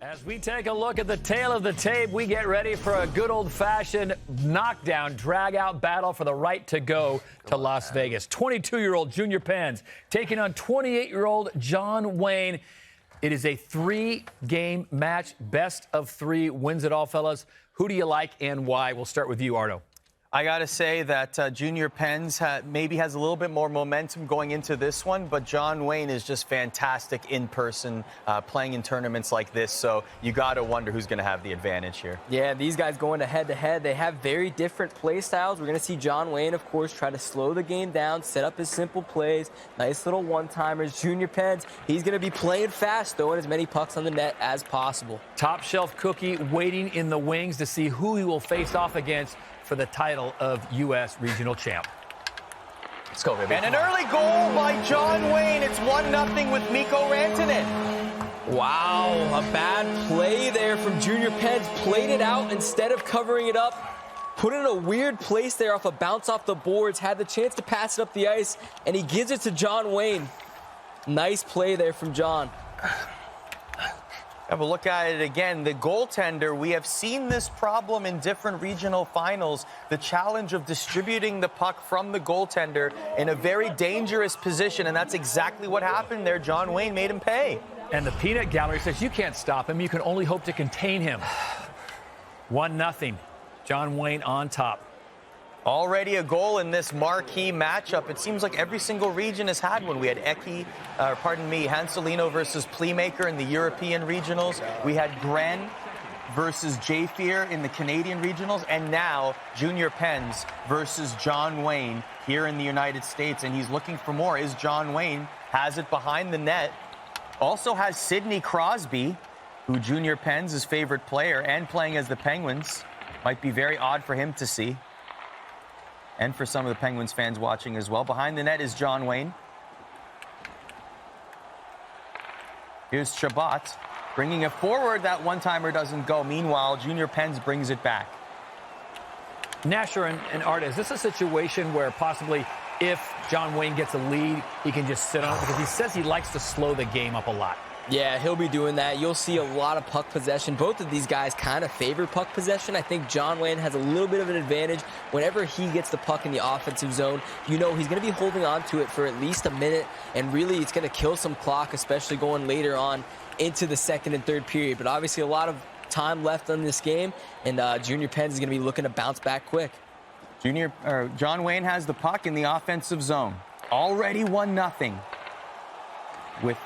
As we take a look at the tail of the tape, we get ready for a good old-fashioned knockdown, drag-out battle for the right to go to Las Vegas. 22-year-old JrPens taking on 28-year-old John Wayne. It is a three-game match. Best of three wins it all, fellas. Who do you like and why? We'll start with you, Ardo. I got to say that JrPens maybe has a little bit more momentum going into this one, but John Wayne is just fantastic in person, playing in tournaments like this, so you got to wonder who's going to have the advantage here. Yeah, these guys going head-to-head, they have very different play styles. We're going to see John Wayne, of course, try to slow the game down, set up his simple plays, nice little one-timers. JrPens, he's going to be playing fast, throwing as many pucks on the net as possible. Top shelf cookie waiting in the wings to see who he will face off against for the title of U.S. Regional Champ. Let's go, baby. And an early goal by John Wayne. It's 1-0 with Mikko Rantanen. Wow, a bad play there from JrPens. Played it out instead of covering it up. Put it in a weird place there off a bounce off the boards. Had the chance to pass it up the ice, and he gives it to John Wayne. Nice play there from John. Have a look at it again. The goaltender, we have seen this problem in different regional finals. The challenge of distributing the puck from the goaltender in a very dangerous position, and that's exactly what happened there. John Wayne made him pay. And the peanut gallery says you can't stop him. You can only hope to contain him. 1-0. John Wayne on top. Already a goal in this marquee matchup. It seems like every single region has had one. We had Hanselino versus Playmaker in the European regionals. We had Gren versus Jafir in the Canadian regionals. And now JrPens versus John Wayne here in the United States. And he's looking for more. Is John Wayne has it behind the net. Also has Sidney Crosby, who JrPens' his favorite player and playing as the Penguins. Might be very odd for him to see. And for some of the Penguins fans watching as well. Behind the net is John Wayne. Here's Chabot bringing it forward. That one-timer doesn't go. Meanwhile, JrPens brings it back. Nasher and Art, is this a situation where possibly if John Wayne gets a lead, he can just sit on it? Because he says he likes to slow the game up a lot. Yeah, he'll be doing that. You'll see a lot of puck possession. Both of these guys kind of favor puck possession. I think John Wayne has a little bit of an advantage. Whenever he gets the puck in the offensive zone, you know he's going to be holding on to it for at least a minute, and really it's going to kill some clock, especially going later on into the second and third period. But obviously a lot of time left in this game, and JrPens is going to be looking to bounce back quick. John Wayne has the puck in the offensive zone. Already 1-0 with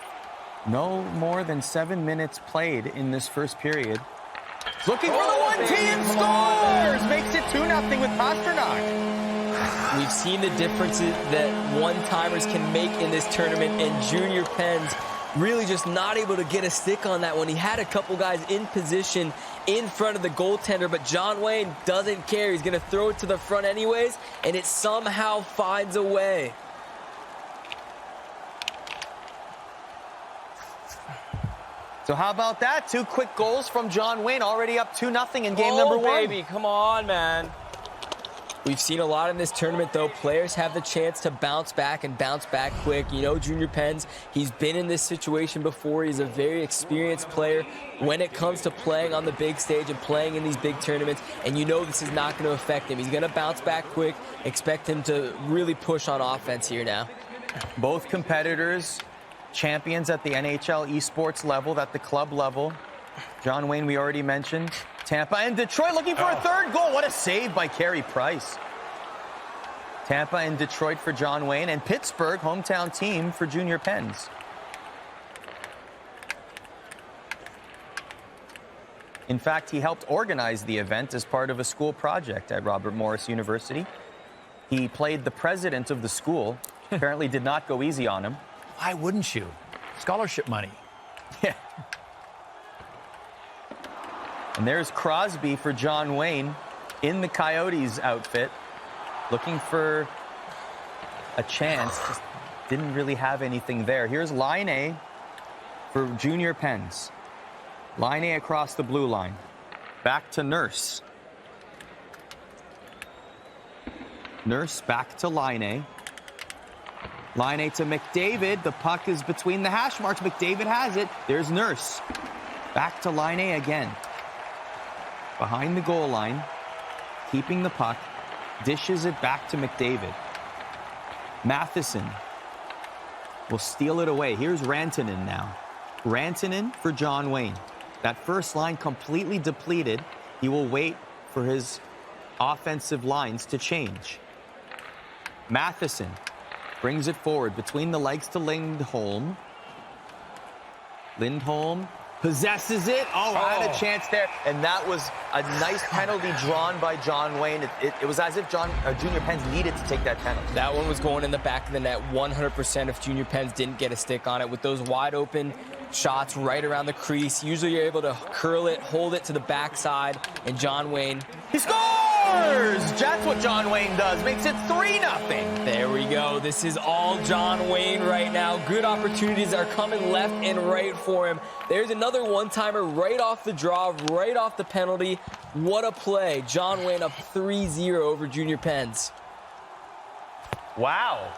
no more than 7 minutes played in this first period. Looking for the 1-T and scores! Makes it 2-0 with Pasternak. We've seen the differences that one-timers can make in this tournament, and JrPens really just not able to get a stick on that one. He had a couple guys in position in front of the goaltender, but John Wayne doesn't care. He's going to throw it to the front anyways, and it somehow finds a way. So how about that? 2 quick goals from John Wayne, already up 2-0 in game number 1. Baby, come on, man. We've seen a lot in this tournament, though. Players have the chance to bounce back and bounce back quick. You know, JrPens, he's been in this situation before. He's a very experienced player when it comes to playing on the big stage and playing in these big tournaments. And you know this is not going to affect him. He's going to bounce back quick. Expect him to really push on offense here now. Both competitors champions at the NHL esports level, at the club level. John Wayne, we already mentioned. Tampa and Detroit looking for a third goal. What a save by Carey Price. Tampa and Detroit for John Wayne, and Pittsburgh, hometown team, for JrPens. In fact, he helped organize the event as part of a school project at Robert Morris University. He played the president of the school. Apparently did not go easy on him. Why wouldn't you? Scholarship money. Yeah. And there's Crosby for John Wayne in the Coyotes outfit, looking for a chance. Just didn't really have anything there. Here's Line for JrPens. Line across the blue line. Back to Nurse. Nurse back to Line. Line to McDavid. The puck is between the hash marks. McDavid has it. There's Nurse. Back to line A again. Behind the goal line, keeping the puck, dishes it back to McDavid. Matheson will steal it away. Here's Rantanen now. Rantanen for John Wayne. That first line completely depleted. He will wait for his offensive lines to change. Matheson brings it forward between the legs to Lindholm. Lindholm possesses it. Oh, had a chance there. And that was a nice penalty drawn by John Wayne. It was as if Junior Pens needed to take that penalty. That one was going in the back of the net 100% if Junior Pens didn't get a stick on it. With those wide open shots right around the crease, usually you're able to curl it, hold it to the backside, and John Wayne, he scores! That's what John Wayne does. Makes it 3-0. There we go. This is all John Wayne right now. Good opportunities are coming left and right for him. There's another one-timer right off the draw, right off the penalty. What a play. John Wayne up 3-0 over Junior Pens. Wow.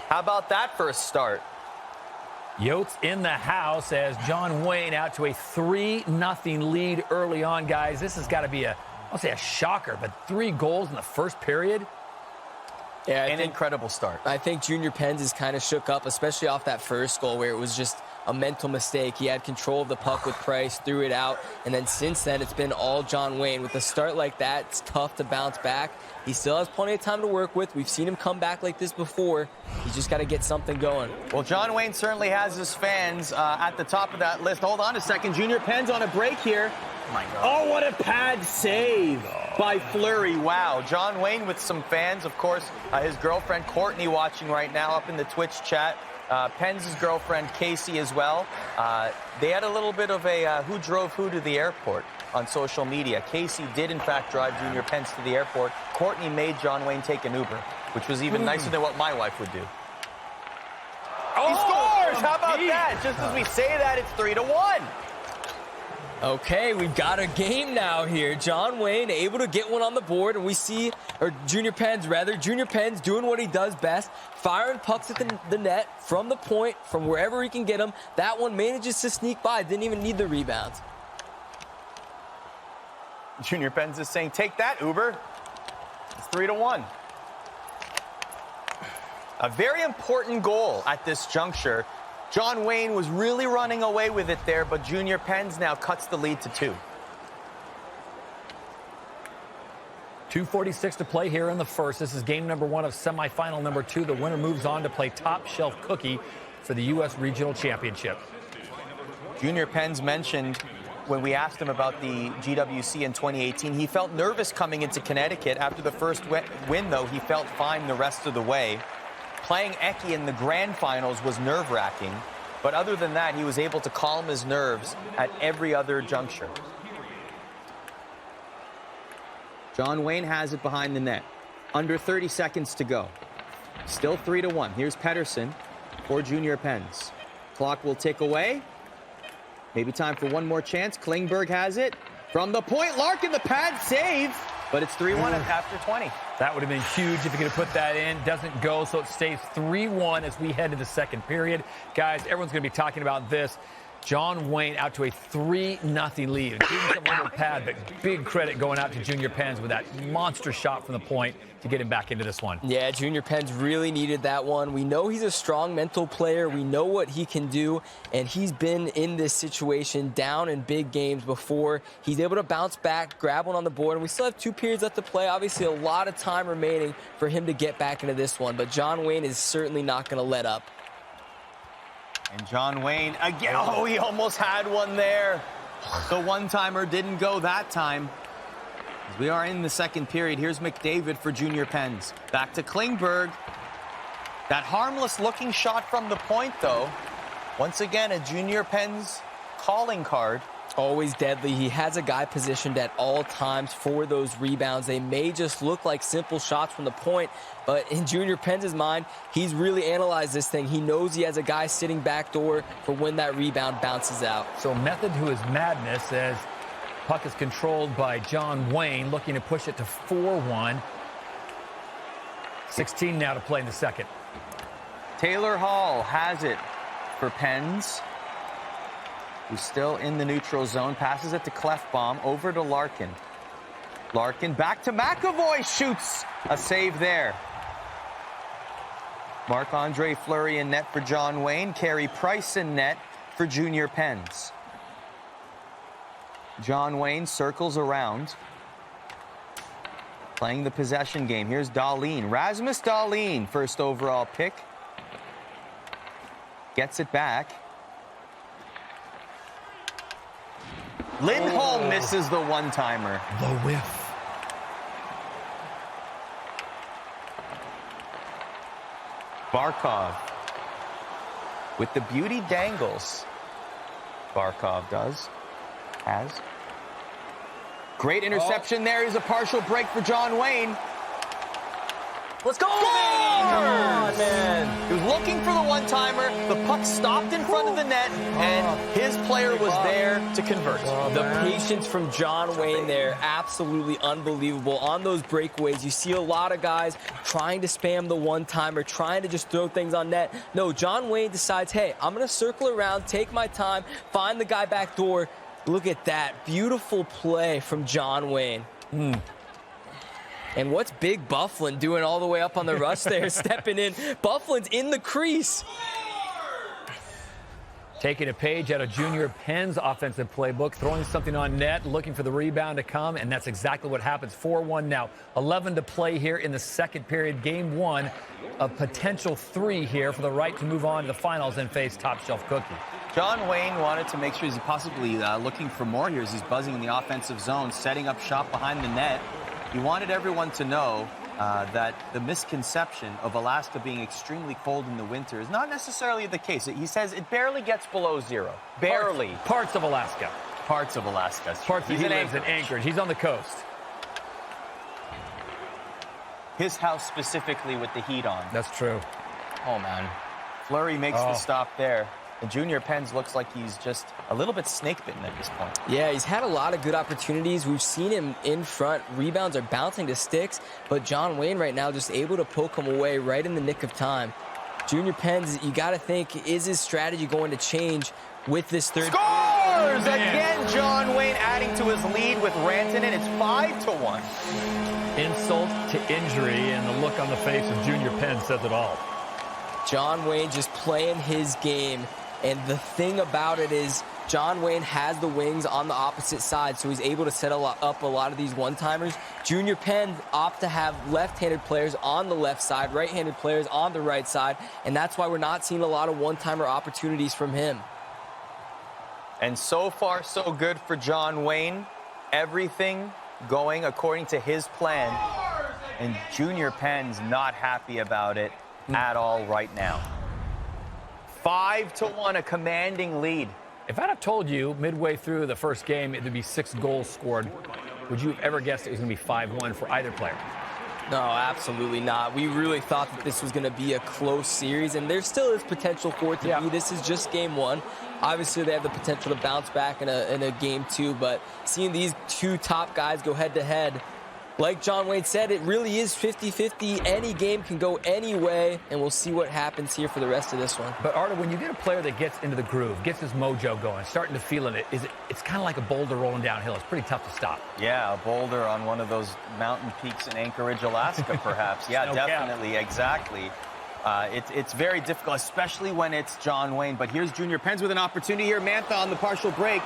How about that first start? Yotes in the house as John Wayne out to a 3-0 lead early on, guys. This has got to be I'll say a shocker, but 3 goals in the first period. Yeah, An incredible start. I think Junior Pens is kind of shook up, especially off that first goal where it was just a mental mistake. He had control of the puck with Price, threw it out, and then since then it's been all John Wayne. With a start like that, it's tough to bounce back. He still has plenty of time to work with. We've seen him come back like this before. He's just got to get something going. Well, John Wayne certainly has his fans at the top of that list. Hold on a second. Junior Pens on a break here. Oh, my God. Oh, what a pad save by Fleury. Wow. John Wayne with some fans. Of course, his girlfriend Courtney watching right now up in the Twitch chat. Pens' girlfriend Casey as well. They had a little bit of a who drove who to the airport on social media. Casey did, in fact, drive Junior Pens to the airport. Courtney made John Wayne take an Uber, which was even nicer than what my wife would do. He scores! How about that? Just as we say that, it's 3-1. Okay, we've got a game now here. John Wayne able to get one on the board, and we see, or Junior Pens doing what he does best, firing pucks at the net from the point, from wherever he can get them. That one manages to sneak by, didn't even need the rebound. Junior Pens is saying, take that, Uber. It's 3-1. A very important goal at this juncture. John Wayne was really running away with it there, but Junior Pens now cuts the lead to 2. 2:46 to play here in the first. This is game number 1 of semifinal number 2. The winner moves on to play top shelf cookie for the U.S. Regional Championship. Junior Pens mentioned when we asked him about the GWC in 2018, he felt nervous coming into Connecticut. After the first win, though, he felt fine the rest of the way. Playing Eki in the grand finals was nerve-wracking, but other than that, he was able to calm his nerves at every other juncture. John Wayne has it behind the net. Under 30 seconds to go. Still 3-1. Here's Pettersson for Junior Pens. Clock will tick away. Maybe time for one more chance. Klingberg has it. From the point, Larkin, the pad save. But it's 3-1 after 20. That would have been huge if you could have put that in. Doesn't go, so it stays 3-1 as we head to the second period. Guys, everyone's going to be talking about this. John Wayne out to a 3-0 lead. Didn't come on the pad, but big credit going out to Junior Pens with that monster shot from the point to get him back into this one. Yeah, Junior Pens really needed that one. We know he's a strong mental player. We know what he can do, and he's been in this situation down in big games before. He's able to bounce back, grab one on the board, and we still have 2 periods left to play. Obviously, a lot of time remaining for him to get back into this one, but John Wayne is certainly not going to let up. And John Wayne, again, oh, he almost had one there. The one-timer didn't go that time. As we are in the second period, here's McDavid for Junior Pens. Back to Klingberg. That harmless-looking shot from the point, though. Once again, a Junior Pens calling card. Always deadly. He has a guy positioned at all times for those rebounds. They may just look like simple shots from the point, but in Junior Pens' mind, he's really analyzed this thing. He knows he has a guy sitting back door for when that rebound bounces out. So method to his madness as puck is controlled by John Wayne, looking to push it to 4-1. 16 now to play in the second. Taylor Hall has it for Pens. who's still in the neutral zone, passes it to Clefbaum, over to Larkin. Larkin back to McAvoy, shoots a save there. Marc-Andre Fleury in net for John Wayne. Carey Price in net for JrPens. John Wayne circles around, playing the possession game. Here's Dahlin. Rasmus Dahlin, first overall pick. Gets it back. Lindholm misses the one-timer. The whiff. Barkov with the beauty dangles. Barkov has. Great interception there. Is a partial break for John Wayne. Let's go! Come on, man. He was looking for the one-timer. The puck stopped in front of the net, and his player was there to convert. The patience from John Wayne there, absolutely unbelievable. On those breakaways, you see a lot of guys trying to spam the one-timer, trying to just throw things on net. No, John Wayne decides, hey, I'm going to circle around, take my time, find the guy back door. Look at that. Beautiful play from John Wayne. And what's Big Bufflin doing all the way up on the rush there, stepping in? Bufflin's in the crease. Taking a page out of JrPen's offensive playbook, throwing something on net, looking for the rebound to come, and that's exactly what happens. 4-1 now. 11 to play here in the second period. Game 1, a potential 3 here for the right to move on to the finals and face top shelf Cookie. John Wayne wanted to make sure he's possibly looking for more here as he's buzzing in the offensive zone, setting up shop behind the net. He wanted everyone to know that the misconception of Alaska being extremely cold in the winter is not necessarily the case. He says it barely gets below 0. Barely. Parts of Alaska. Parts of Alaska. He lives in Anchorage. He's on the coast. His house specifically with the heat on. That's true. Oh, man. Fleury makes the stop there. And JrPens looks like he's just a little bit snake-bitten at this point. Yeah, he's had a lot of good opportunities. We've seen him in front. Rebounds are bouncing to sticks, but John Wayne right now just able to poke him away right in the nick of time. JrPens, you got to think, is his strategy going to change with this third? Scores! Again, John Wayne adding to his lead with Rantanen. It's 5-1. Insult to injury, and the look on the face of JrPen says it all. John Wayne just playing his game. And the thing about it is John Wayne has the wings on the opposite side, so he's able to set up a lot of these one-timers. JrPen opt to have left-handed players on the left side, right-handed players on the right side, and that's why we're not seeing a lot of one-timer opportunities from him. And so far, so good for John Wayne. Everything going according to his plan. And JrPen's not happy about it at all right now. 5-1, a commanding lead. If I'd have told you midway through the first game it would be 6 goals scored, would you have ever guessed it was going to be 5-1 for either player? No, absolutely not. We really thought that this was going to be a close series, and there still is potential for it to be. This is just game 1. Obviously, they have the potential to bounce back in a game 2, but seeing these two top guys go head-to-head, like John Wayne said, it really is 50-50. Any game can go any way, and we'll see what happens here for the rest of this one. But, Arda, when you get a player that gets into the groove, gets his mojo going, starting to feel it, it's kind of like a boulder rolling downhill. It's pretty tough to stop. Yeah, a boulder on one of those mountain peaks in Anchorage, Alaska, perhaps. Yeah, no definitely, exactly. It's very difficult, especially when it's John Wayne. But here's JrPens with an opportunity here. Mantha on the partial break.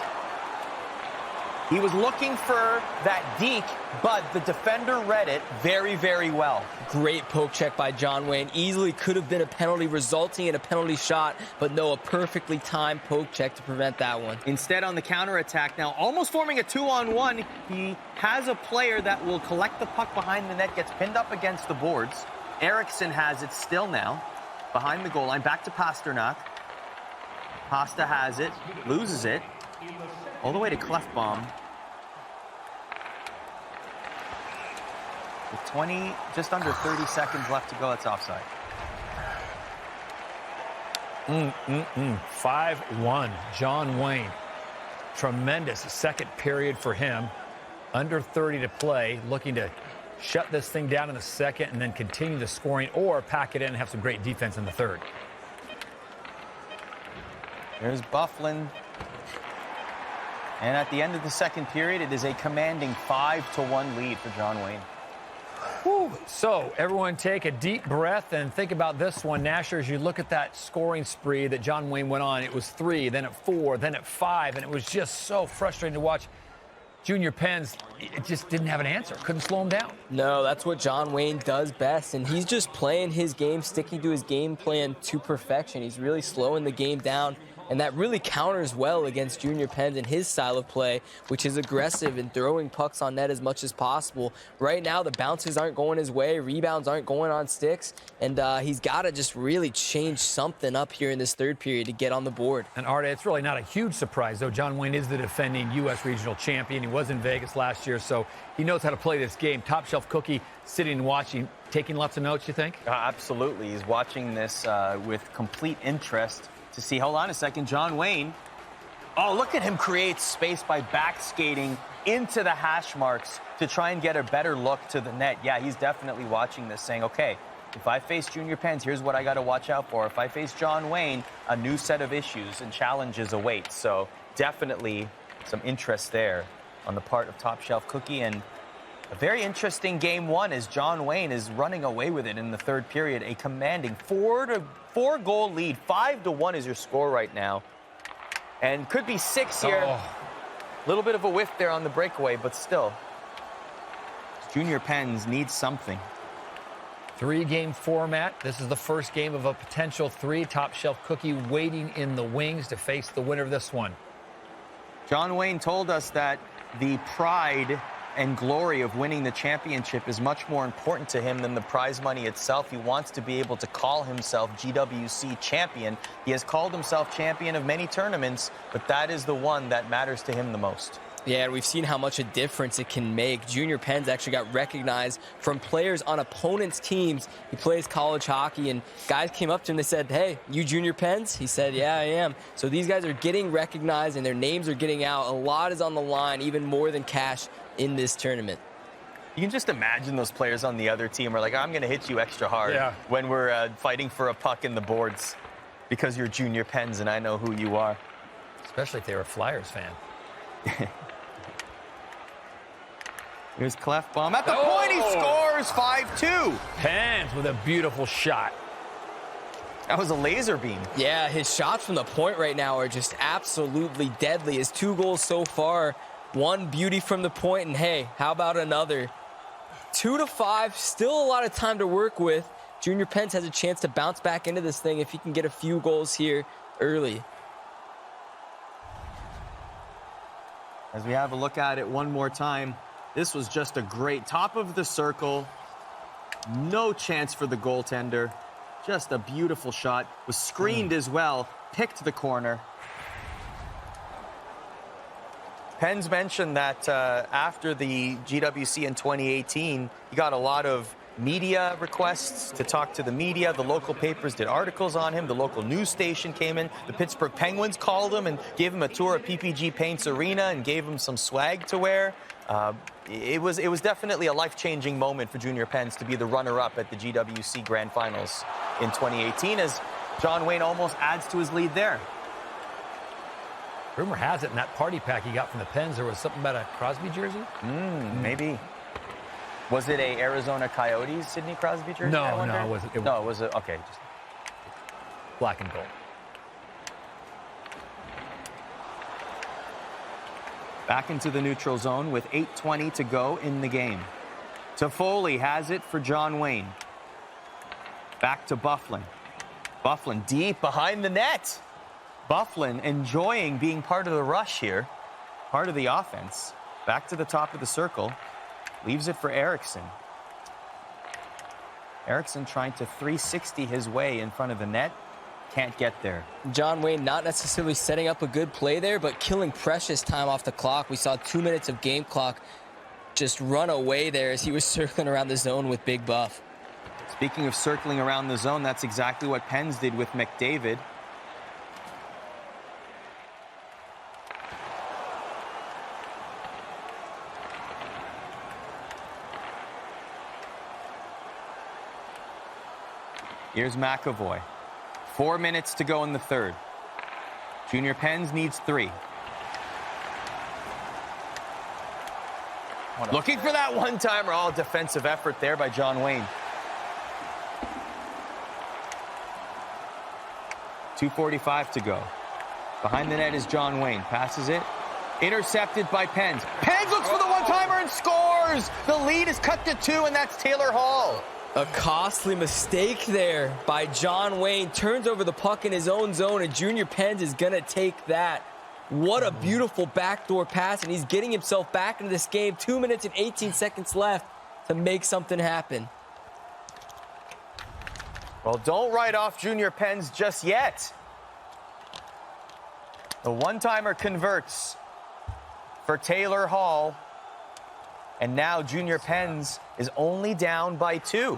He was looking for that deke, but the defender read it very, very well. Great poke check by John Wayne. Easily could have been a penalty, resulting in a penalty shot, but no, a perfectly timed poke check to prevent that one. Instead, on the counterattack now, almost forming a 2-on-1, he has a player that will collect the puck behind the net, gets pinned up against the boards. Eriksson has it still now, behind the goal line, back to Pasternak. Pasta has it, loses it. All the way to Clefbaum. With just under 30 seconds left to go, that's offside. 5-1, John Wayne. Tremendous second period for him. Under 30 to play, looking to shut this thing down in the second and then continue the scoring or pack it in and have some great defense in the third. There's Bufflin. And at the end of the second period, it is a commanding 5-1 lead for John Wayne. Whew. So everyone take a deep breath and think about this one. Nasher, as you look at that scoring spree that John Wayne went on, it was 3, then at 4, then at 5, and it was just so frustrating to watch. JrPens, it just didn't have an answer. Couldn't slow him down. No, that's what John Wayne does best, and he's just playing his game, sticking to his game plan to perfection. He's really slowing the game down, and that really counters well against JrPens and his style of play, which is aggressive and throwing pucks on net as much as possible. Right now, the bounces aren't going his way, rebounds aren't going on sticks, and he's got to just really change something up here in this third period to get on the board. And Arda, it's really not a huge surprise, though. John Wayne is the defending U.S. regional champion. He was in Vegas last year, so he knows how to play this game. Top shelf cookie, sitting and watching, taking lots of notes, you think? Absolutely. He's watching this with complete interest to see. Hold on a second. John Wayne. Oh, look at him create space by back skating into the hash marks to try and get a better look to the net. Yeah, he's definitely watching this, saying, okay, if I face JrPens, here's what I got to watch out for. If I face John Wayne, a new set of issues and challenges await. So definitely some interest there on the part of Top Shelf Cookie. And a very interesting game one as John Wayne is running away with it in the third period. A commanding 4-goal lead. 5-1 is your score right now. And could be 6 here. A little bit of a whiff there on the breakaway, but still. JrPens need something. 3-game format. This is the first game of a potential 3. Top Shelf Cookie waiting in the wings to face the winner of this one. John Wayne told us that the pride and glory of winning the championship is much more important to him than the prize money itself. He wants to be able to call himself GWC champion. He has called himself champion of many tournaments, but that is the one that matters to him the most. Yeah, and we've seen how much a difference it can make. JrPens actually got recognized from players on opponents' teams. He plays college hockey, and guys came up to him and they said, hey, you JrPens? He said, yeah, I am. So these guys are getting recognized, and their names are getting out. A lot is on the line, even more than cash in this tournament. You can just imagine those players on the other team are like, I'm going to hit you extra hard when we're fighting for a puck in the boards because you're JrPens and I know who you are. Especially if they were a Flyers fan. Here's Clefbaum at the point. He scores 5-2. Pens with a beautiful shot. That was a laser beam. Yeah, his shots from the point right now are just absolutely deadly. His 2 goals so far. One beauty from the point, and hey, how about another? 2-5, still a lot of time to work with. JrPens has a chance to bounce back into this thing if he can get a few goals here early. As we have a look at it one more time, this was just a great top of the circle. No chance for the goaltender. Just a beautiful shot. Was screened as well. Picked the corner. Pens mentioned that after the GWC in 2018, he got a lot of media requests to talk to the media. The local papers did articles on him. The local news station came in. The Pittsburgh Penguins called him and gave him a tour of PPG Paints Arena and gave him some swag to wear. It was definitely a life-changing moment for JrPens to be the runner-up at the GWC Grand Finals in 2018 as John Wayne almost adds to his lead there. Rumor has it in that party pack he got from the Pens, there was something about a Crosby jersey? Maybe. Was it a Arizona Coyotes Sidney Crosby jersey? No, it wasn't. It was a, okay. Just black and gold. Back into the neutral zone with 8:20 to go in the game. Toffoli has it for John Wayne. Back to Byfuglien. Byfuglien deep behind the net. Byfuglien enjoying being part of the rush here, part of the offense. Back to the top of the circle. Leaves it for Eriksson. Eriksson trying to 360 his way in front of the net. Can't get there. John Wayne not necessarily setting up a good play there, but killing precious time off the clock. We saw 2 minutes of game clock just run away there as he was circling around the zone with Big Buff. Speaking of circling around the zone, that's exactly what Pens did with McDavid. Here's McAvoy. 4 minutes to go in the third. JrPens needs 3. Looking for that one-timer. All defensive effort there by John Wayne. 2:45 to go. Behind the net is John Wayne. Passes it. Intercepted by Pens. Pens looks for the one-timer and scores! The lead is cut to 2, and that's Taylor Hall. A costly mistake there by John Wayne. Turns over the puck in his own zone, and Junior Pens is going to take that. What a beautiful backdoor pass, and he's getting himself back into this game. 2 minutes and 18 seconds left to make something happen. Well, don't write off Junior Pens just yet. The one-timer converts for Taylor Hall. And now Junior Pens is only down by 2.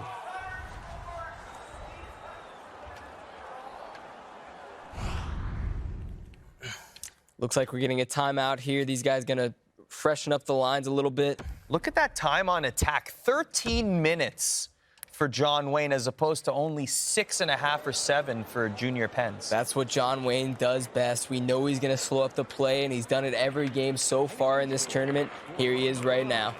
Looks like we're getting a timeout here. These guys going to freshen up the lines a little bit. Look at that time on attack. 13 minutes for John Wayne as opposed to only 6.5 or 7 for Junior Pens. That's what John Wayne does best. We know he's going to slow up the play, and he's done it every game so far in this tournament. Here he is right now.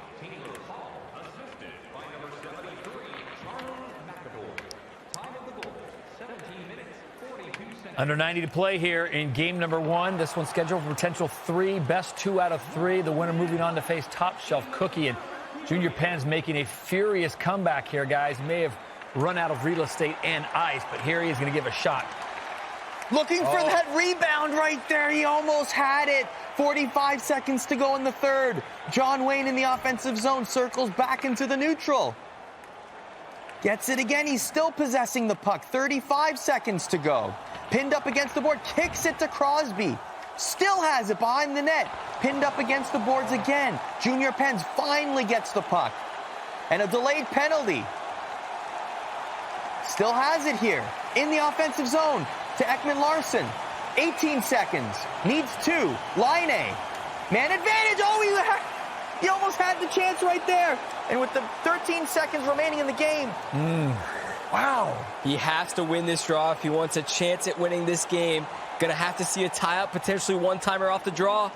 Under 90 to play here in game number 1. This one's scheduled for potential 3, best 2 out of 3. The winner moving on to face top shelf Cookie. And Junior Pens making a furious comeback here, guys. May have run out of real estate and ice, but here he is going to give a shot. Looking for that rebound right there. He almost had it. 45 seconds to go in the third. John Wayne in the offensive zone circles back into the neutral. Gets it again. He's still possessing the puck. 35 seconds to go. Pinned up against the board. Kicks it to Crosby. Still has it behind the net. Pinned up against the boards again. Junior Pens finally gets the puck. And a delayed penalty. Still has it here. In the offensive zone to Ekman Larson. 18 seconds. Needs 2. Line A. Man advantage. Oh, he almost had the chance right there. And with the 13 seconds remaining in the game. Wow. He has to win this draw if he wants a chance at winning this game. Gonna have to see a tie-up, potentially one-timer off the draw.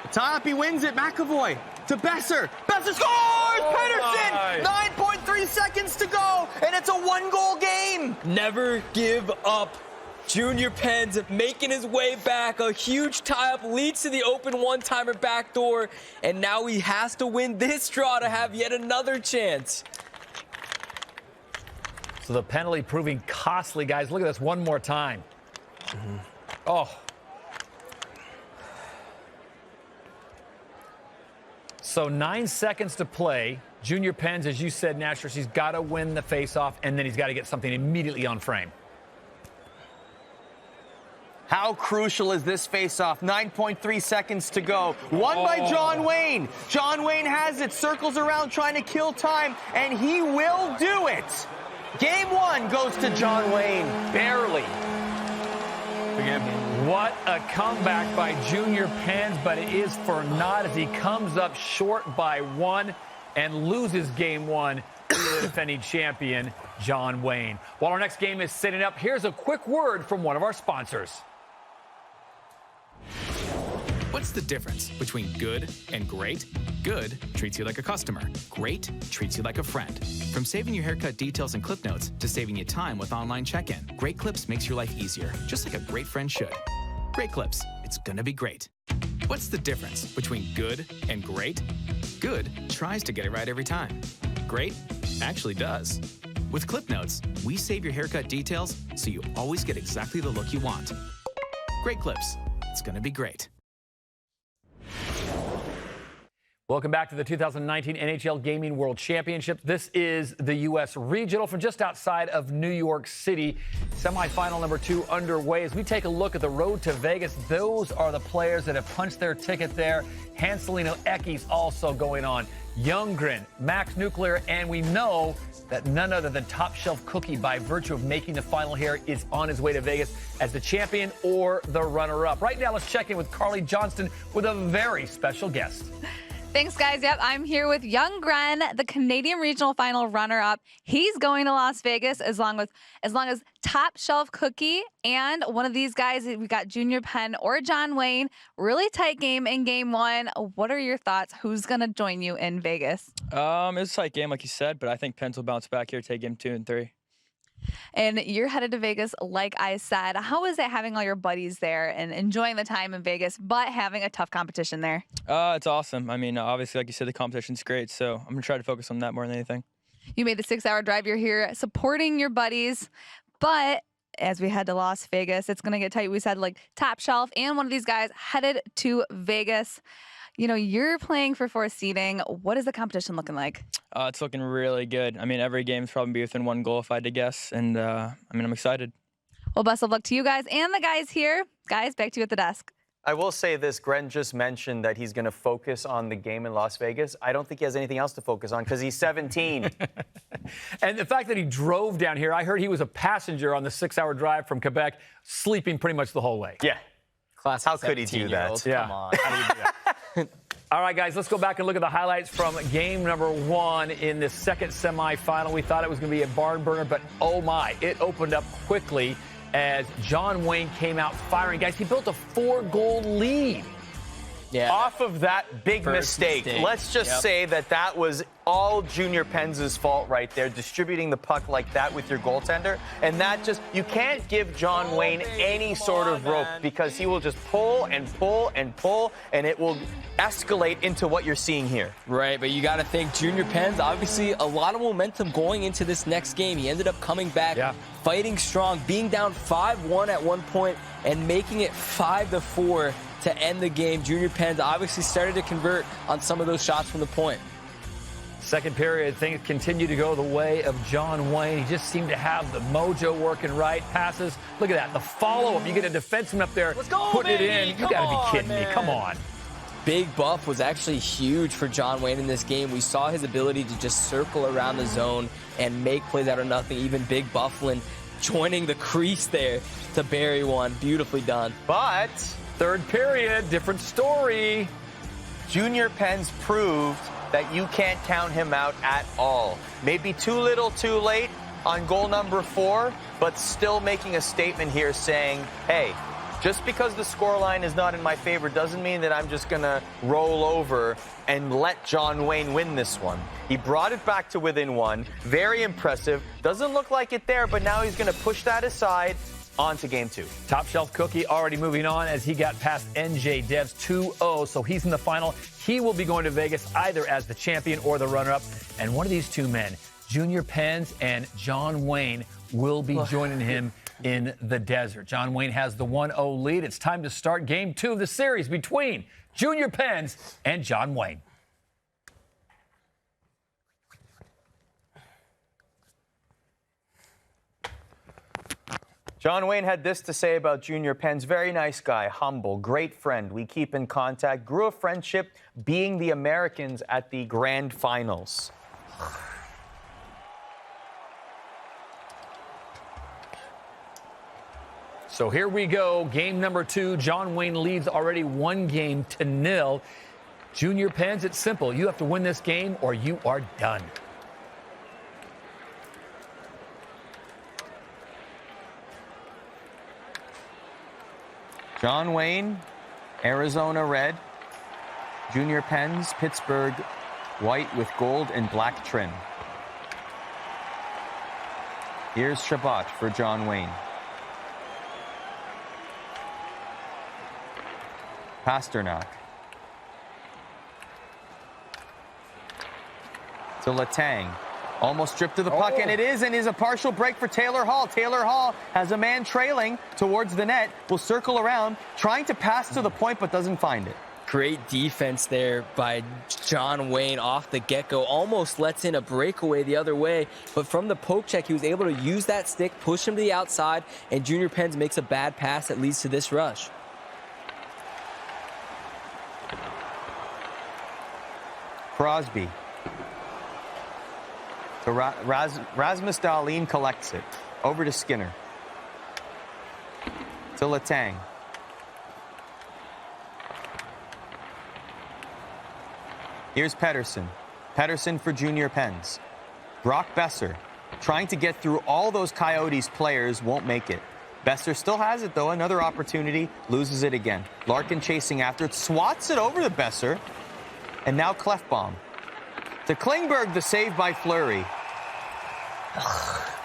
The tie-up, he wins it. McAvoy to Besser. Besser scores! Pettersson! 9.3 seconds to go, and it's a 1-goal game. Never give up. Junior Pens making his way back. A huge tie-up leads to the open one-timer backdoor, and now he has to win this draw to have yet another chance. So the penalty proving costly, guys. Look at this one more time. Oh. So 9 seconds to play. Junior Pens, as you said, Nashers, he's got to win the faceoff, and then he's got to get something immediately on frame. How crucial is this faceoff? 9.3 seconds to go. Won by John Wayne. John Wayne has it, circles around trying to kill time, and he will do it. Game 1 goes to John Wayne. Barely. Forgive me. What a comeback by Junior Pens, but it is for naught as he comes up short by 1 and loses game 1 to the defending champion, John Wayne. While our next game is setting up, here's a quick word from one of our sponsors. What's the difference between good and great? Good treats you like a customer. Great treats you like a friend. From saving your haircut details and clip notes to saving you time with online check-in, Great Clips makes your life easier, just like a great friend should. Great Clips, it's gonna be great. What's the difference between good and great? Good tries to get it right every time. Great actually does. With Clip Notes, we save your haircut details so you always get exactly the look you want. Great Clips, it's gonna be great. Welcome back to the 2019 NHL Gaming World Championship. This is the U.S. Regional from just outside of New York City. Semifinal number 2 underway. As we take a look at the road to Vegas, those are the players that have punched their ticket there. Hanselino Ecke's also going on. Younggren, Max Nuclear, and we know that none other than Top Shelf Cookie, by virtue of making the final here, is on his way to Vegas as the champion or the runner-up. Right now, let's check in with Carly Johnston with a very special guest. Thanks, guys. Yep, I'm here with young Gren, the Canadian Regional Final runner-up. He's going to Las Vegas as long as Top Shelf Cookie and one of these guys. We got JrPen or John Wayne. Really tight game in game one. What are your thoughts? Who's going to join you in Vegas? It's a tight game, like you said, but I think Pens will bounce back here, take game 2 and 3. And you're headed to Vegas, like I said. How is it having all your buddies there and enjoying the time in Vegas, but having a tough competition there? It's awesome. I mean, obviously, like you said, the competition's great, so I'm going to try to focus on that more than anything. You made the 6-hour drive. You're here supporting your buddies, but as we head to Las Vegas, it's going to get tight. We said like Top Shelf and one of these guys headed to Vegas. You know, you're playing for 4th seeding. What is the competition looking like? It's looking really good. I mean, every game's probably be within 1 goal if I had to guess, and I'm excited. Well, best of luck to you guys and the guys here. Guys, back to you at the desk. I will say this, Gren just mentioned that he's going to focus on the game in Las Vegas. I don't think he has anything else to focus on because he's 17. And the fact that he drove down here, I heard he was a passenger on the 6-hour drive from Quebec, sleeping pretty much the whole way. Yeah. Classic. How could he do that? 17-year-old. Yeah. Come on. How do you do that? All right, guys, let's go back and look at the highlights from game number 1 in the second semifinal. We thought it was going to be a barn burner, but oh my, it opened up quickly as John Wayne came out firing. Guys, he built a 4-goal lead. Yeah. Off of that big mistake, let's just say that was all JrPens' fault right there, distributing the puck like that with your goaltender. And that just, you can't give John Wayne any sort of rope because he will just pull and pull and pull, and it will escalate into what you're seeing here. Right, but you got to think JrPens, obviously a lot of momentum going into this next game. He ended up coming back, fighting strong, being down 5-1 at one point and making it 5-4 to end the game. JrPens obviously started to convert on some of those shots from the point. Second period, things continue to go the way of John Wayne. He just seemed to have the mojo working right. Passes. Look at that. The follow-up. You get a defenseman up there putting it in. You got to be kidding me. Come on. Big Buff was actually huge for John Wayne in this game. We saw his ability to just circle around the zone and make plays out of nothing. Even Big Bufflin joining the crease there to bury one. Beautifully done. But third period, different story. JrPens proved that you can't count him out at all. Maybe too little, too late on goal number 4, but still making a statement here saying, hey, just because the scoreline is not in my favor doesn't mean that I'm just going to roll over and let John Wayne win this one. He brought it back to within 1. Very impressive. Doesn't look like it there, but now he's going to push that aside. On to game 2. Top Shelf Cookie already moving on as he got past NJ Devs 2-0, so he's in the final. He will be going to Vegas either as the champion or the runner-up. And one of these two men, JrPens and John Wayne, will be joining him in the desert. John Wayne has the 1-0 lead. It's time to start game 2 of the series between JrPens and John Wayne. John Wayne had this to say about JrPens. Very nice guy, humble, great friend. We keep in contact. Grew a friendship being the Americans at the grand finals. So here we go. Game number 2. John Wayne leads already 1-0. JrPens, it's simple. You have to win this game or you are done. John Wayne, Arizona red. JrPens, Pittsburgh white with gold and black trim. Here's Shabbat for John Wayne. Pasternak. To Letang. Almost stripped to the puck, and it is a partial break for Taylor Hall. Taylor Hall has a man trailing towards the net, will circle around, trying to pass to the point, but doesn't find it. Great defense there by John Wayne off the get-go. Almost lets in a breakaway the other way, but from the poke check, he was able to use that stick, push him to the outside, and JrPens makes a bad pass that leads to this rush. Crosby. So Rasmus Dahlin collects it. Over to Skinner. To Letang. Here's Pettersson. Pettersson for Junior Pens. Brock Besser trying to get through all those Coyotes players, won't make it. Besser still has it, though. Another opportunity, loses it again. Larkin chasing after it, swats it over to Besser. And now Clefbaum. To Klingberg, the save by Fleury.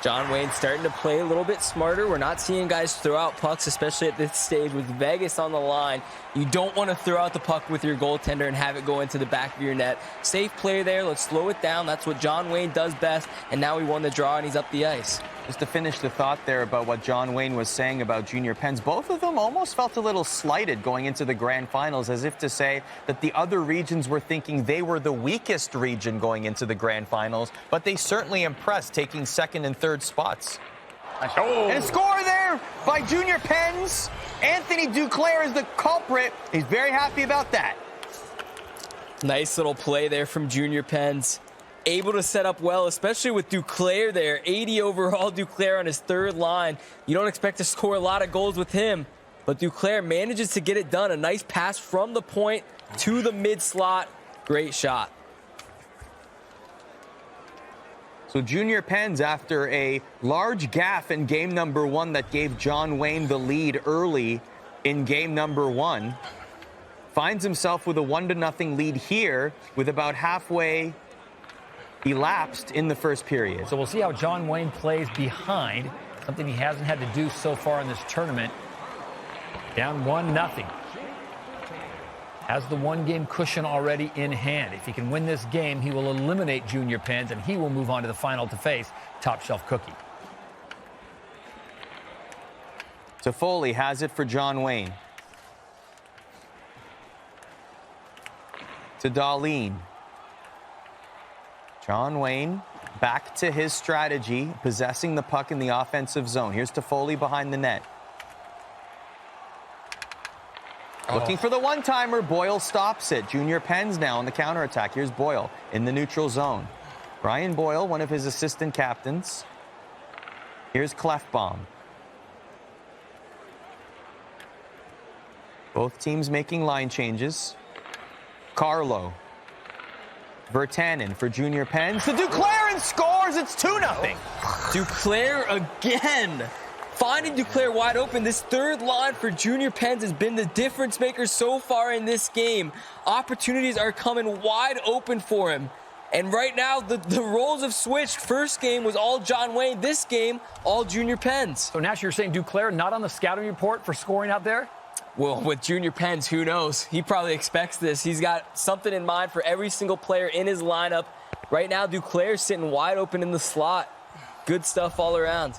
Johnwaynee starting to play a little bit smarter. We're not seeing guys throw out pucks, especially at this stage with Vegas on the line. You don't want to throw out the puck with your goaltender and have it go into the back of your net. Safe play there. Let's slow it down. That's what Johnwaynee does best. And now he won the draw and he's up the ice. Just to finish the thought there about what Johnwaynee was saying about Junior Pens, both of them almost felt a little slighted going into the grand finals, as if to say that the other regions were thinking they were the weakest region going into the grand finals, but they certainly impressed, taking second and third spots. And a score there by Junior Pens. Anthony Duclair is the culprit. He's very happy about that. Nice little play there from Junior Pens. Able to set up well, especially with Duclair there. 80 overall Duclair on his third line. You don't expect to score a lot of goals with him, but Duclair manages to get it done. A nice pass from the point to the mid slot. Great shot. So Junior Pens, after a large gaffe in game number 1 that gave Johnwaynee the lead early in game number 1, finds himself with a 1-0 lead here with about halfway elapsed in the first period. So we'll see how Johnwaynee plays behind, something he hasn't had to do so far in this tournament. Down 1-0. Has the one-game cushion already in hand. If he can win this game, he will eliminate Junior Pens, and he will move on to the final to face Top Shelf Cookie. Toffoli has it for Johnwaynee. To Dahlin. Johnwaynee back to his strategy, possessing the puck in the offensive zone. Here's Toffoli behind the net. Looking for the one-timer. Boyle stops it. Junior Pens now on the counterattack. Here's Boyle in the neutral zone. Brian Boyle, one of his assistant captains. Here's Clefbaum. Both teams making line changes. Carlo. Virtanen for Junior Pens. To Duclair and scores. It's 2-0. Duclair again. Finding Duclair wide open. This third line for Junior Pens has been the difference maker so far in this game. Opportunities are coming wide open for him. And right now, the roles have switched. First game was all Johnwaynee. This game, all Junior Pens. So, Nash, you're saying Duclair not on the scouting report for scoring out there? Well, with Junior Pens, who knows? He probably expects this. He's got something in mind for every single player in his lineup. Right now, Duclair's sitting wide open in the slot. Good stuff all around.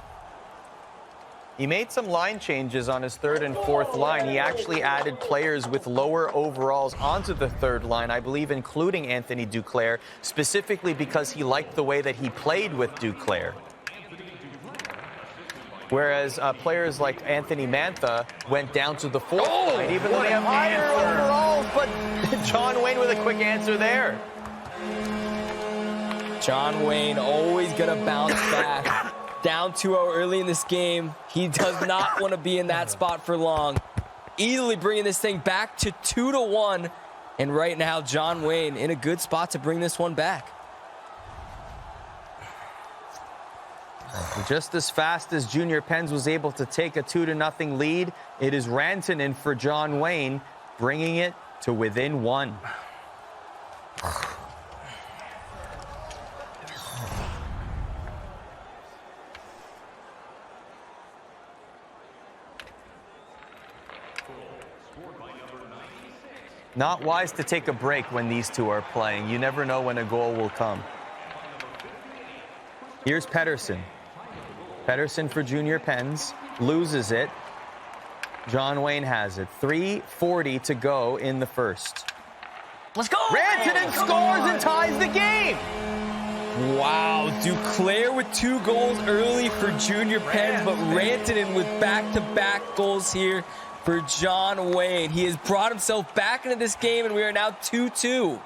He made some line changes on his third and fourth line. He actually added players with lower overalls onto the third line, I believe including Anthony Duclair, specifically because he liked the way that he played with Duclair. Whereas players like Anthony Mantha went down to the fourth line, even though they have higher overalls. But Johnwaynee with a quick answer there. Johnwaynee always going to bounce back. Down 2-0 early in this game. He does not want to be in that spot for long. Easily bringing this thing back to 2-1. And right now, Johnwaynee in a good spot to bring this one back. Just as fast as Junior Pens was able to take a 2-0 lead, it is Rantanen for Johnwaynee, bringing it to within 1. Not wise to take a break when these two are playing. You never know when a goal will come. Here's Pettersson. Pettersson for Junior Pens. Loses it. Johnwaynee has it. 3:40 to go in the first. Let's go! Rantanen scores and ties the game! Wow, Duclair with 2 goals early for Junior Pens, but Rantanen with back-to-back goals here for Johnwaynee. He has brought himself back into this game, and we are now 2-2.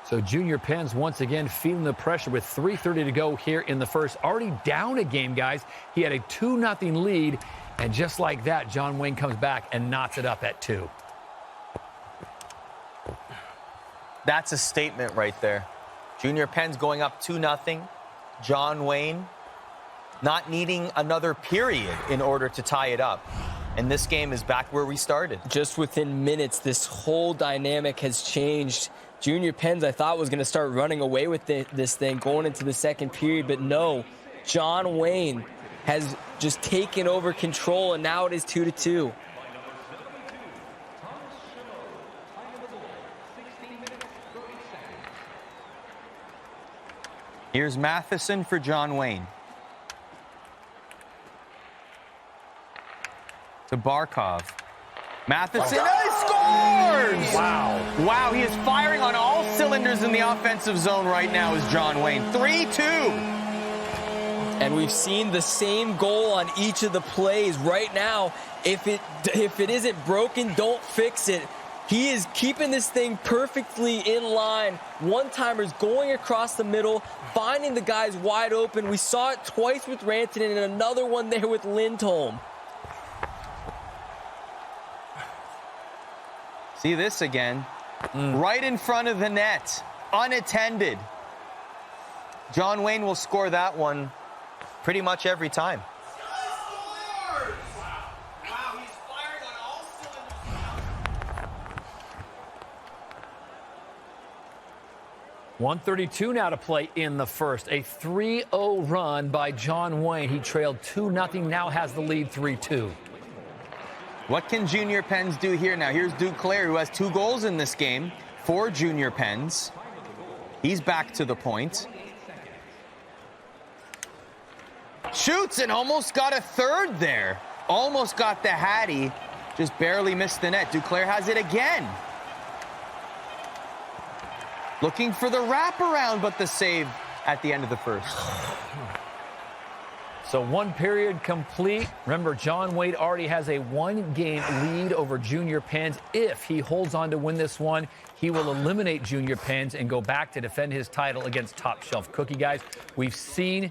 So Junior Pens once again feeling the pressure with 3:30 to go here in the first. Already down a game, guys. He had a 2-0 lead And just like that, Johnwaynee comes back and knots it up at 2. That's a statement right there. JrPen's going up 2-0. Johnwaynee not needing another period in order to tie it up. And this game is back where we started. Just within minutes, this whole dynamic has changed. JrPens, I thought, was going to start running away with this thing going into the second period, but no. Johnwaynee has just taken over control, and now it is 2-2. Here's Matheson for Johnwaynee. To Barkov. Matheson, he scores! Wow. Wow, he is firing on all cylinders in the offensive zone right now as Johnwaynee. 3-2. And we've seen the same goal on each of the plays. Right now, if it isn't broken, don't fix it. He is keeping this thing perfectly in line. One-timers going across the middle, finding the guys wide open. We saw it twice with Rantanen and another one there with Lindholm. See this again. Right in front of the net. Unattended. Johnwaynee will score that one pretty much every time. 1:32 now to play in the first. A 3-0 run by Johnwaynee. He trailed 2-0, now has the lead 3-2. What can JrPens do here now? Here's Duclair, who has 2 goals in this game for JrPens. He's back to the point. Shoots and almost got a third there. Almost got the Hattie. Just barely missed the net. Duclair has it again. Looking for the wraparound, but the save at the end of the first. So 1 period complete. Remember, Johnwaynee already has a 1-game lead over JrPens. If he holds on to win this one, he will eliminate JrPens and go back to defend his title against Top Shelf Cookie. Guys, we've seen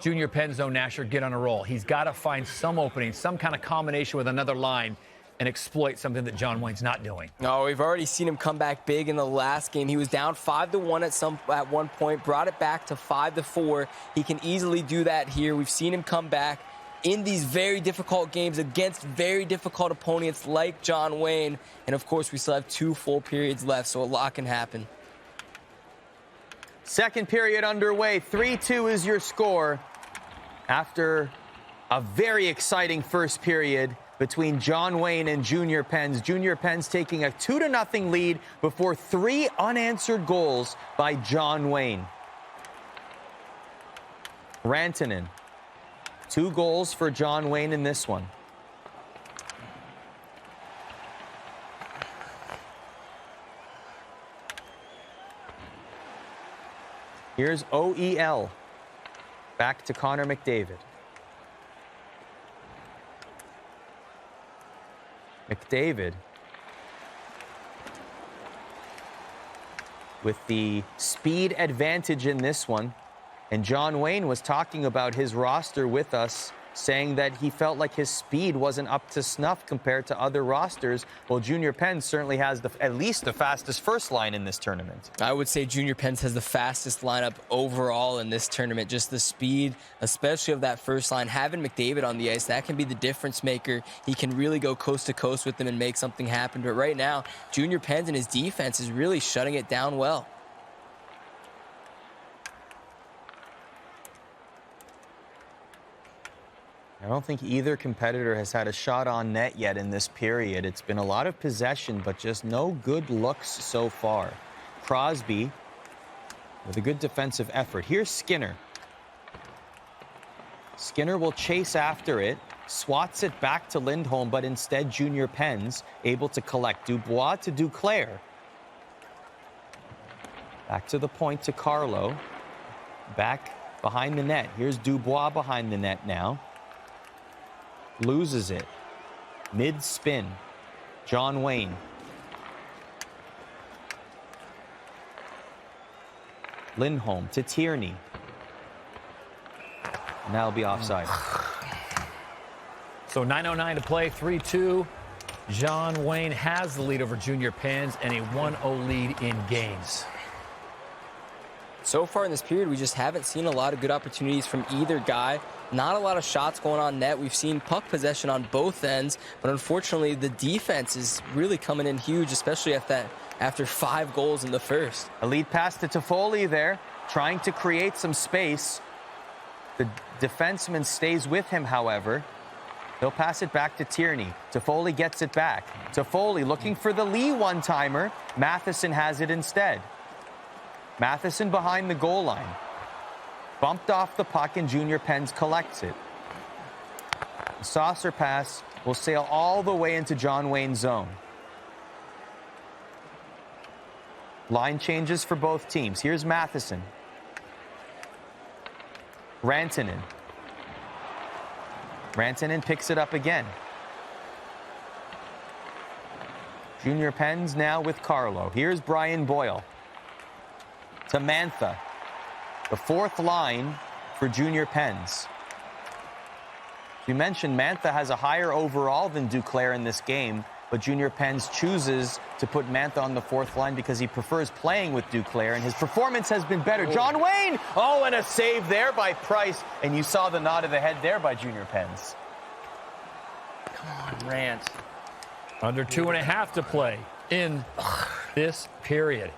JrPens, though, Nasher, get on a roll. He's got to find some opening, some kind of combination with another line and exploit something that Johnwayne's not doing. No, we've already seen him come back big in the last game. He was down 5-1 at one point, brought it back to 5-4. He can easily do that here. We've seen him come back in these very difficult games against very difficult opponents like Johnwaynee. And of course, we still have 2 full periods left, so a lot can happen. Second period underway. 3-2 is your score after a very exciting first period between Johnwaynee and JrPens. JrPens taking a 2-0 lead before 3 unanswered goals by Johnwaynee. Rantanen, 2 goals for Johnwaynee in this one. Here's OEL. Back to Connor McDavid. McDavid with the speed advantage in this one. And Johnwaynee was talking about his roster with us, saying that he felt like his speed wasn't up to snuff compared to other rosters. Well, JrPens certainly has at least the fastest first line in this tournament. I would say JrPens has the fastest lineup overall in this tournament. Just the speed, especially of that first line. Having McDavid on the ice, that can be the difference maker. He can really go coast to coast with them and make something happen. But right now, JrPens and his defense is really shutting it down well. I don't think either competitor has had a shot on net yet in this period. It's been a lot of possession, but just no good looks so far. Crosby with a good defensive effort. Here's Skinner. Skinner will chase after it, swats it back to Lindholm, but instead JrPens able to collect. Dubois to Duclair. Back to the point to Carlo. Back behind the net. Here's Dubois behind the net now. Loses it. Mid-spin. Johnwaynee. Lindholm to Tierney. And that'll be offside. So 9:09 to play, 3-2. Johnwaynee has the lead over Junior Pens and a 1-0 lead in games. So far in this period, we just haven't seen a lot of good opportunities from either guy. Not a lot of shots going on net. We've seen puck possession on both ends, but unfortunately, the defense is really coming in huge, especially after 5 goals in the first. A lead pass to Toffoli there, trying to create some space. The defenseman stays with him, however. He'll pass it back to Tierney. Toffoli gets it back. Toffoli looking for the Lee one-timer. Matheson has it instead. Matheson behind the goal line. Bumped off the puck and Junior Pens collects it. The saucer pass will sail all the way into Johnwayne's zone. Line changes for both teams. Here's Matheson. Rantanen. Rantanen picks it up again. Junior Pens now with Carlo. Here's Brian Boyle. To Mantha. The 4th line for Junior Pens. You mentioned Mantha has a higher overall than Duclair in this game, but Junior Pens chooses to put Mantha on the 4th line because he prefers playing with Duclair, and his performance has been better. Johnwaynee! Oh, and a save there by Price, and you saw the nod of the head there by Junior Pens. Come on, Rant. Under 2.5 to play in this period.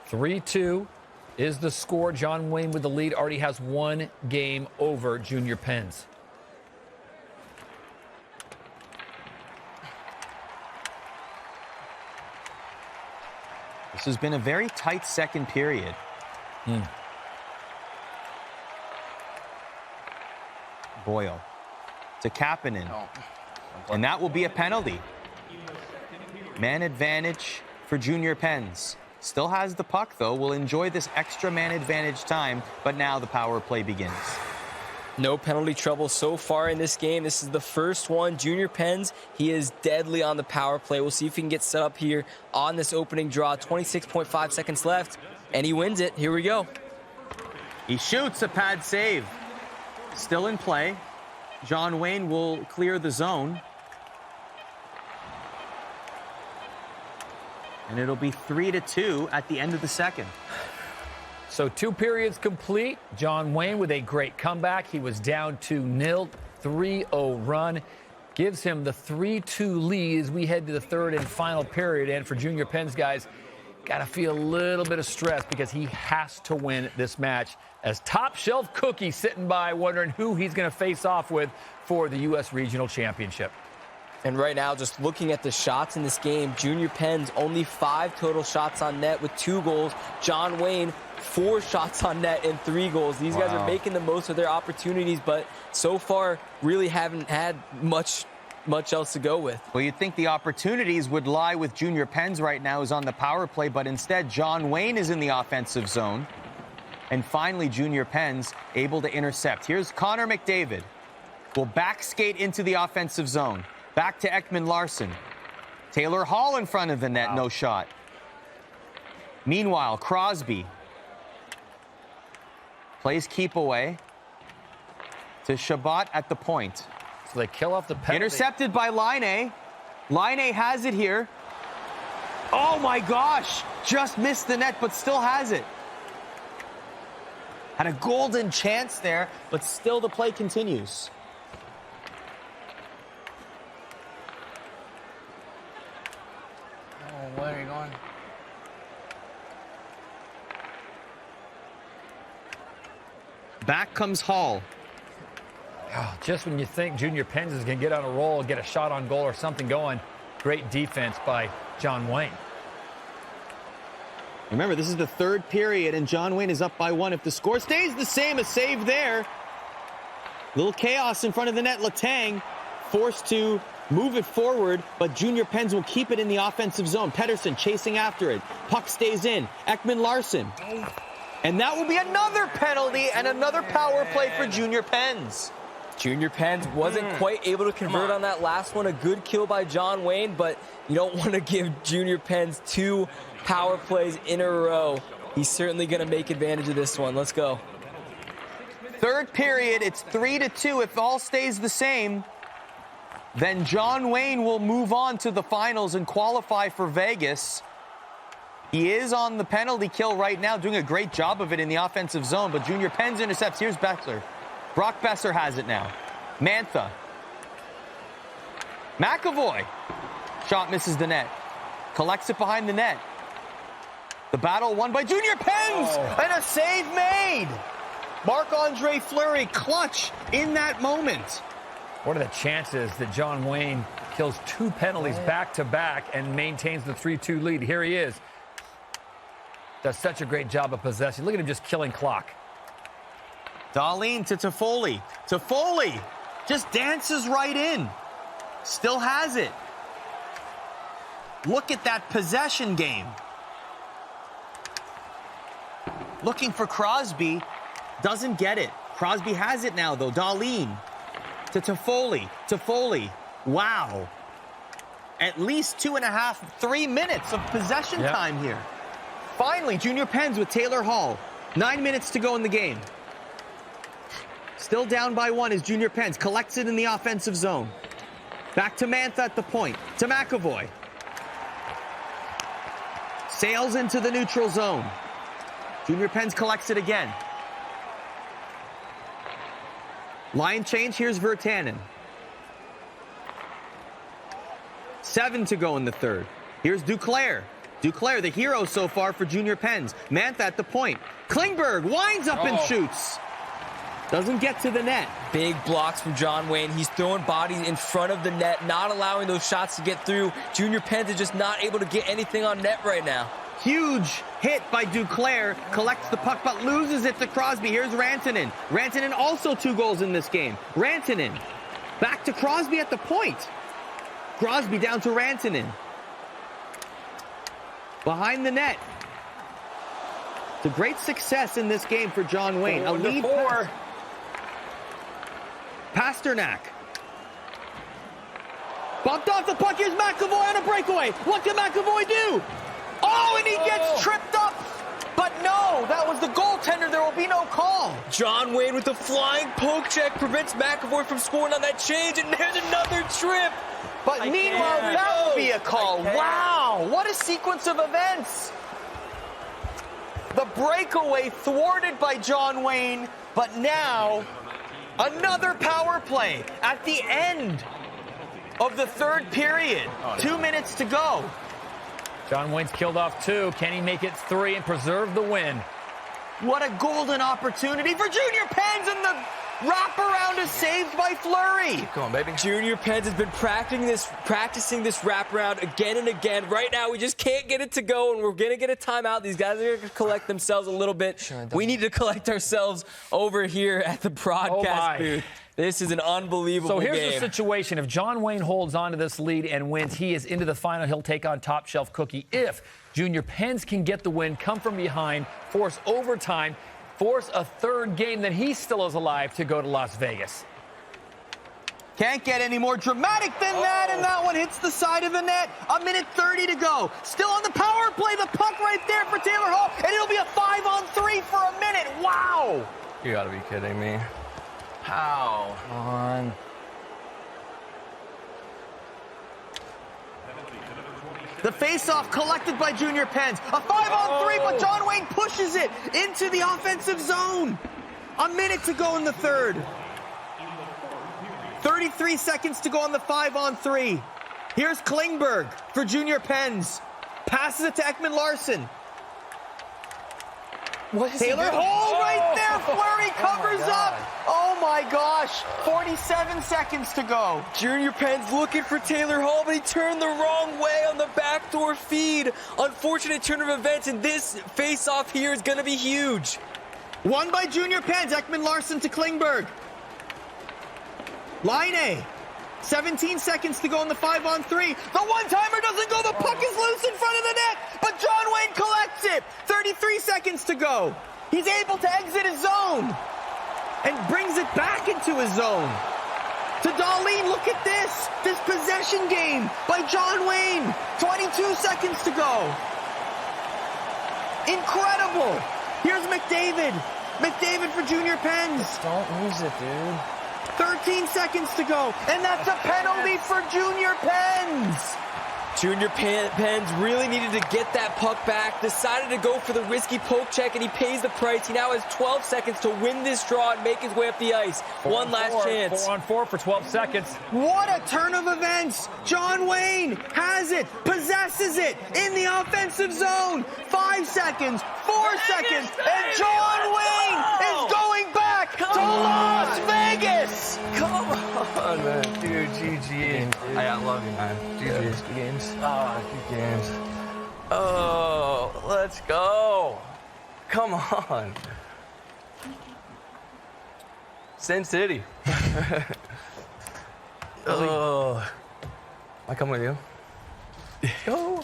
3-2 is the score. Johnwaynee with the lead already has 1 game over Junior Pens. This has been a very tight second period. Boyle to Kapanen. And that will be a penalty. Man advantage for Junior Pens. Still has the puck, though. Will enjoy this extra man advantage time, but now the power play begins. No penalty trouble so far in this game. This is the first one. Junior Pens, he is deadly on the power play. We'll see if he can get set up here on this opening draw. 26.5 seconds left, and he wins it. Here we go. He shoots a pad save. Still in play. Johnwaynee will clear the zone. And it'll be 3-2 at the end of the second. So 2 periods complete. Johnwaynee with a great comeback. He was down 2-0, 3-0 run. Gives him the 3-2 lead as we head to the 3rd and final period. And for Junior Pens, guys, got to feel a little bit of stress because he has to win this match. As top shelf Cookie sitting by wondering who he's going to face off with for the U.S. Regional Championship. And right now, just looking at the shots in this game, Junior Pens only 5 total shots on net with 2 goals. Johnwaynee, 4 shots on net and 3 goals. These guys are making the most of their opportunities, but so far really haven't had much else to go with. Well, you'd think the opportunities would lie with Junior Pens right now, who's on the power play, but instead Johnwaynee is in the offensive zone. And finally, Junior Pens able to intercept. Here's Connor McDavid. Will back skate into the offensive zone. Back to Ekman Larson. Taylor Hall in front of the net, no shot. Meanwhile, Crosby plays keep away to Shabbat at the point. So they kill off the penalty. Intercepted by Line. Line has it here. Oh my gosh! Just missed the net, but still has it. Had a golden chance there, but still the play continues. Oh, where are you going? Back comes Hall. Just when you think Junior Pens is going to get on a roll, get a shot on goal or something going, great defense by Johnwaynee. Remember, this is the 3rd period, and Johnwaynee is up by 1. If the score stays the same, a save there. Little chaos in front of the net. Letang forced to move it forward, but Junior Pens will keep it in the offensive zone. Pettersson chasing after it. Puck stays in. Ekman Larson. And that will be another penalty and another power play for Junior Pens. Junior Pens wasn't quite able to convert on that last one. A good kill by Johnwaynee, but you don't want to give Junior Pens 2 power plays in a row. He's certainly going to make advantage of this one. Let's go. Third period, it's 3-2. If all stays the same, then John Wayne will move on to the finals and qualify for Vegas. He is on the penalty kill right now, doing a great job of it in the offensive zone, but JrPens intercepts. Here's Besser. Brock Besser has it now. Mantha. McAvoy. Shot misses the net. Collects it behind the net. The battle won by JrPens, and a save made. Marc-Andre Fleury clutch in that moment. What are the chances that John Wayne kills 2 penalties back-to-back and maintains the 3-2 lead? Here he is. Does such a great job of possession. Look at him just killing clock. Darlene to Toffoli. Toffoli just dances right in. Still has it. Look at that possession game. Looking for Crosby. Doesn't get it. Crosby has it now, though. Darlene to Toffoli. Toffoli. Wow. At least 2.5, 3 minutes of possession time here. Finally, JrPens with Taylor Hall. 9 minutes to go in the game. Still down by 1 is JrPens. Collects it in the offensive zone. Back to Mantha at the point. To McAvoy. Sails into the neutral zone. JrPens collects it again. Line change. Here's Virtanen. 7 to go in the third. Here's Duclair. Duclair, the hero so far for JrPens. Mantha at the point. Klingberg winds up and shoots. Doesn't get to the net. Big blocks from John Wayne. He's throwing bodies in front of the net, not allowing those shots to get through. JrPens is just not able to get anything on net right now. Huge hit by Duclair. Collects the puck, but loses it to Crosby. Here's Rantanen. Rantanen also 2 goals in this game. Rantanen. Back to Crosby at the point. Crosby down to Rantanen. Behind the net. It's a great success in this game for John Wayne. A lead 4. Pasternak. Bumped off the puck. Here's McAvoy on a breakaway. What can McAvoy do? Oh, and he gets tripped up. But no, that was the goaltender. There will be no call. John Wayne with a flying poke check prevents McAvoy from scoring on that change, and there's another trip. But meanwhile, that will be a call. Wow, what a sequence of events. The breakaway thwarted by John Wayne, but now another power play at the end of the third period. 2 minutes to go. John Wayne's killed off 2. Can he make it 3 and preserve the win? What a golden opportunity for JrPens, and the wraparound is saved by Fleury. Come on, baby. JrPens has been practicing this wraparound again and again. Right now, we just can't get it to go, and we're going to get a timeout. These guys are going to collect themselves a little bit. We need to collect ourselves over here at the broadcast booth. This is an unbelievable game. So here's the situation. If John Wayne holds on to this lead and wins, he is into the final. He'll take on Top Shelf Cookie. If JrPens can get the win, come from behind, force overtime, force a third game, then he still is alive to go to Las Vegas. Can't get any more dramatic than that, and that one hits the side of the net. 1:30 to go. Still on the power play. The puck right there for Taylor Hall, and it'll be a 5-on-3 for a minute. Wow. You gotta be kidding me. How? Come on. The face-off collected by JrPens. A 5-on-3, but John Wayne pushes it into the offensive zone. A minute to go in the third. 33 seconds to go on the 5-on-3. Here's Klingberg for JrPens. Passes it to Ekman Larsson. Taylor Hall right there. Fleury covers up. Oh my gosh. 47 seconds to go. JrPens looking for Taylor Hall, but he turned the wrong way on the backdoor feed. Unfortunate turn of events, and this face-off here is going to be huge. Won by JrPens. Ekman Larsson to Klingberg. Line 17 seconds to go on the 5-on-3. The one-timer doesn't go. The puck is loose in front of the net, but John Wayne collects it. 33 seconds to go. He's able to exit his zone and brings it back into his zone. To Darlene, look at this. This possession game by John Wayne. 22 seconds to go. Incredible. Here's McDavid. McDavid for Junior Pens. Don't lose it, dude. 13 seconds to go, and that's a penalty for Junior Pens. Pens really needed to get that puck back, decided to go for the risky poke check, and he pays the price. He now has 12 seconds to win this draw and make his way up the ice. One last chance. 4-on-4 for 12 seconds. What a turn of events. John Wayne has it, possesses it in the offensive zone. 5 seconds, 4 seconds, and John Wayne is going back to Las Vegas. Come on, man. Dude, GG. I love you, man. GG. Good games. Good games. Oh, let's go. Come on. Sin City. Oh. Am I coming with you? Go.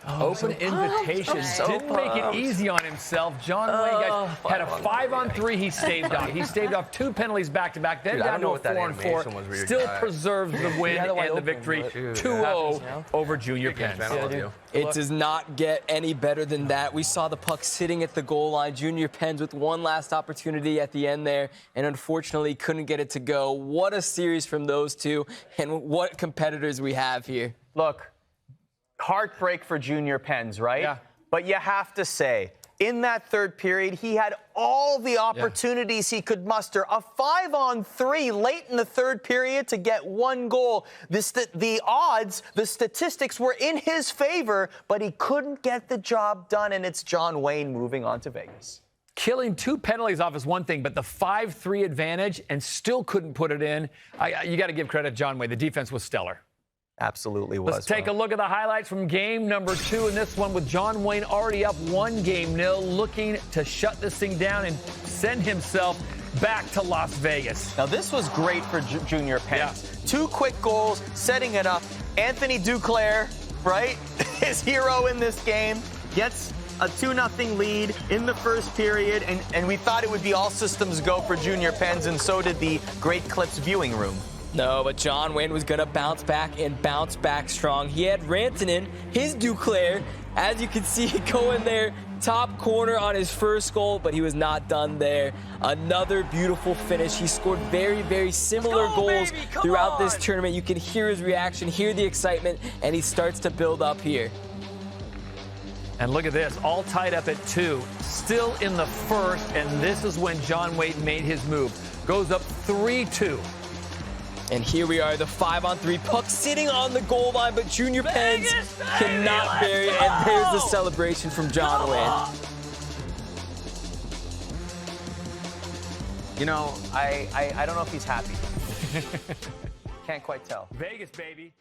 Open invitation. Didn't make it easy on himself. John Wayne, guys, had a 5-on-3 he staved off. He staved off 2 penalties back-to-back, then down to a 4-on-4. Still preserves the win and the victory. 2-0 over Junior Pens. It does not get any better than that. We saw the puck sitting at the goal line. Junior Pens with one last opportunity at the end there, and unfortunately couldn't get it to go. What a series from those two, and what competitors we have here. Look, heartbreak for Junior Pens, right? Yeah. But you have to say, in that third period, he had all the opportunities he could muster. A 5-on-3 late in the third period to get 1 goal. The odds, the statistics were in his favor, but he couldn't get the job done, and it's John Wayne moving on to Vegas. Killing 2 penalties off is one thing, but the 5-3 advantage and still couldn't put it in. You got to give credit to John Wayne. The defense was stellar. Absolutely was. Let's take a look at the highlights from game number 2 in this one with John Wayne already up 1-0, looking to shut this thing down and send himself back to Las Vegas. Now, this was great for Junior Pens. 2 quick goals, setting it up. Anthony Duclair, right, his hero in this game, gets a 2-0 lead in the first period, and we thought it would be all systems go for Junior Pens, and so did the Great Clips viewing room. No, but John Wayne was going to bounce back and bounce back strong. He had Rantanen, his Duclair, as you can see, going there, top corner on his first goal, but he was not done there. Another beautiful finish. He scored very, very similar goals throughout this tournament. You can hear his reaction, hear the excitement, and he starts to build up here. And look at this, all tied up at 2, still in the first, and this is when John Wayne made his move. Goes up 3-2. And here we are, the 5-on-3 puck sitting on the goal line, but Junior Pens cannot bury it. And there's the celebration from John Wayne. You know, I don't know if he's happy. Can't quite tell. Vegas, baby.